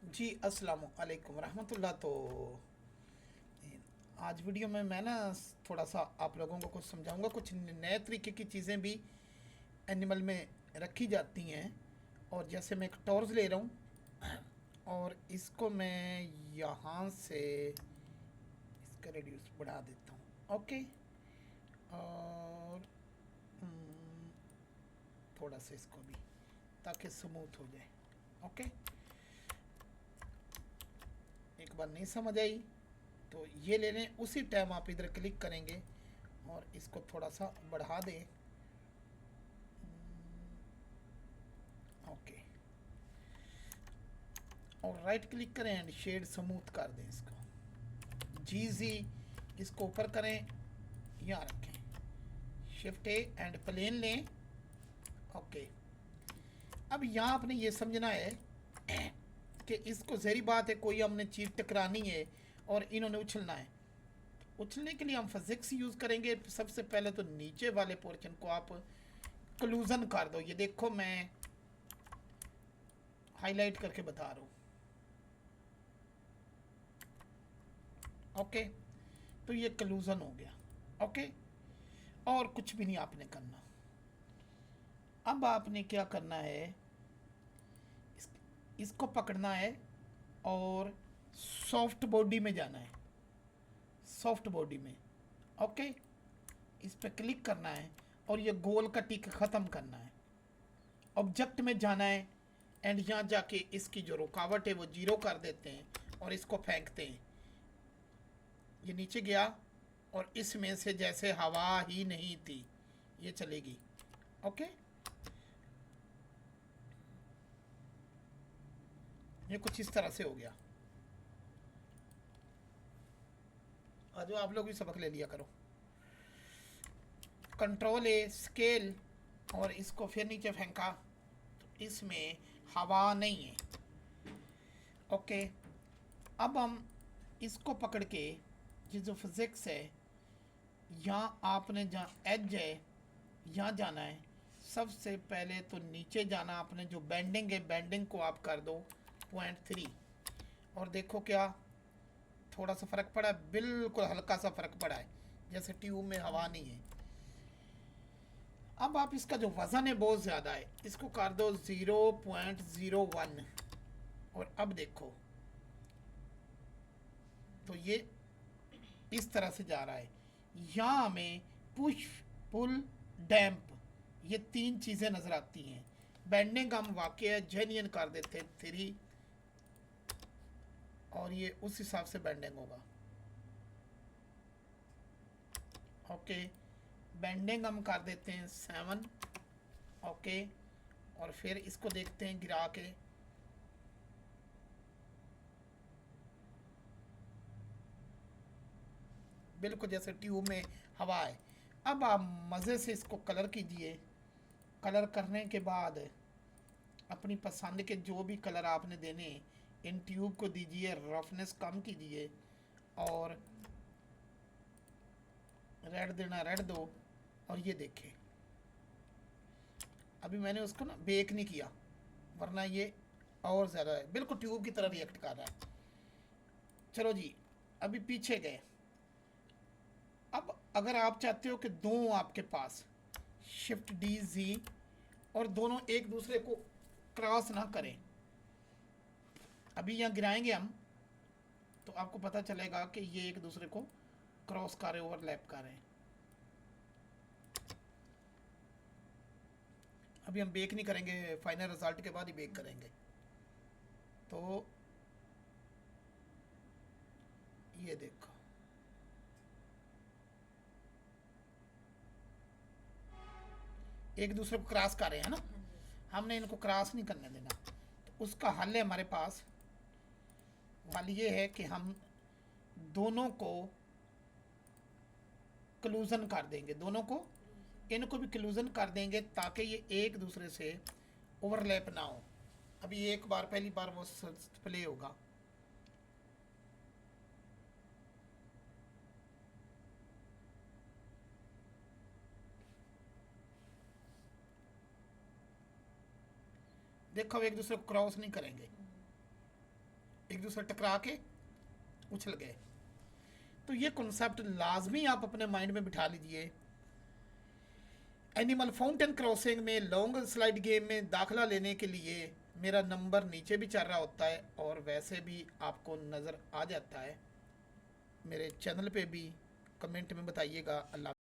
जी अस्सलामु अलैकुम रहमतुल्लाह। तो आज वीडियो में मैं ना थोड़ा सा आप लोगों को कुछ समझाऊंगा। कुछ नए तरीके की चीज़ें भी एनिमल में रखी जाती हैं। और जैसे मैं एक टॉर्च ले रहा हूँ और इसको मैं यहाँ से इसका रेडियस बढ़ा देता हूँ। ओके। और हम्म, थोड़ा सा इसको भी, ताकि स्मूथ हो जाए। ओके। एक बार नहीं समझ आई तो ये ले लें, उसी टाइम आप इधर क्लिक करेंगे और इसको थोड़ा सा बढ़ा दें। ओके। और राइट क्लिक करें एंड शेड स्मूथ कर दें इसको। जी इसको ऊपर करें, यहाँ रखें, शिफ्ट ए एंड प्लेन लें। ओके। अब यहाँ आपने ये समझना है कि इसको जहरी बात है, कोई हमने चीज़ टकरानी है और इन्होंने उछलना है। उछलने के लिए हम फिजिक्स यूज़ करेंगे। सबसे पहले तो नीचे वाले पोर्शन को आप क्लूजन कर दो। ये देखो मैं हाईलाइट करके बता रहा हूँ। ओके। तो ये क्लूजन हो गया। ओके। और कुछ भी नहीं आपने करना। अब आपने क्या करना है, इस, इसको पकड़ना है और सॉफ्ट बॉडी में जाना है। सॉफ्ट बॉडी में। ओके। इस पर क्लिक करना है और ये गोल का टिक ख़त्म करना है। ऑब्जेक्ट में जाना है एंड यहाँ जाके इसकी जो रुकावट है वो जीरो कर देते हैं और इसको फेंकते हैं। ये नीचे गया और इसमें से जैसे हवा ही नहीं थी, ये चलेगी। ओके। ये कुछ इस तरह से हो गया। आज आप लोग भी सबक ले लिया करो। कंट्रोल ए स्केल और इसको फिर नीचे फेंका तो इसमें हवा नहीं है। ओके। अब हम इसको पकड़ के, ये जो फिजिक्स है, यहाँ आपने जहाँ एज है यहाँ जाना है। सबसे पहले तो नीचे जाना आपने, जो बेंडिंग है बेंडिंग को आप कर दो 0.3। और देखो क्या थोड़ा सा फ़र्क पड़ा है, बिल्कुल हल्का सा फ़र्क पड़ा है, जैसे ट्यूब में हवा नहीं है। अब आप इसका जो वज़न है बहुत ज़्यादा है, इसको कर दो 0.01। और अब देखो तो ये इस तरह से जा रहा है। यहाँ हमें पुश, पुल, डैम्प, ये तीन चीज़ें नज़र आती हैं। बेंडिंग हम वाकई जेन्यन कर देते हैं 3 और ये उस हिसाब से बेंडिंग होगा। ओके। बेंडिंग हम कर देते हैं 7। ओके। और फिर इसको देखते हैं गिरा के। बिल्कुल जैसे ट्यूब में हवा है। अब आप मज़े से इसको कलर कीजिए। कलर करने के बाद अपनी पसंद के जो भी कलर आपने देने इन ट्यूब को दीजिए, रफनेस कम कीजिए और रेड देना रेड दो। और ये देखें, अभी मैंने उसको ना बेक नहीं किया, वरना ये और ज़्यादा है, बिल्कुल ट्यूब की तरह रिएक्ट कर रहा है। चलो जी, अभी पीछे गए। अब अगर आप चाहते हो कि दो आपके पास, शिफ्ट डी जी, और दोनों एक दूसरे को क्रॉस ना करें। अभी यहाँ गिराएंगे हम तो आपको पता चलेगा कि ये एक दूसरे को क्रॉस कर रहे, ओवरलैप कर रहे हैं। अभी हम बेक नहीं करेंगे, फाइनल रिजल्ट के बाद ही बेक करेंगे। तो ये देखो, एक दूसरे को क्रॉस कर रहे हैं ना, हमने इनको क्रॉस नहीं करने देना। तो उसका हल है हमारे पास। हल ये है कि हम दोनों को क्लूजन कर देंगे, दोनों को, इनको भी क्लूजन कर देंगे ताकि ये एक दूसरे से ओवरलैप ना हो। अभी एक बार, पहली बार वो प्ले होगा। देखो, एक दूसरे को क्रॉस नहीं करेंगे। एक दूसरे टकरा के उछल गए। तो ये कॉन्सेप्ट लाजमी आप अपने माइंड में बिठा लीजिए। एनिमल फाउंटेन क्रॉसिंग में लॉन्ग स्लाइड गेम में दाखिला लेने के लिए मेरा नंबर नीचे भी चल रहा होता है और वैसे भी आपको नज़र आ जाता है। मेरे चैनल पे भी कमेंट में बताइएगा। अल्लाह।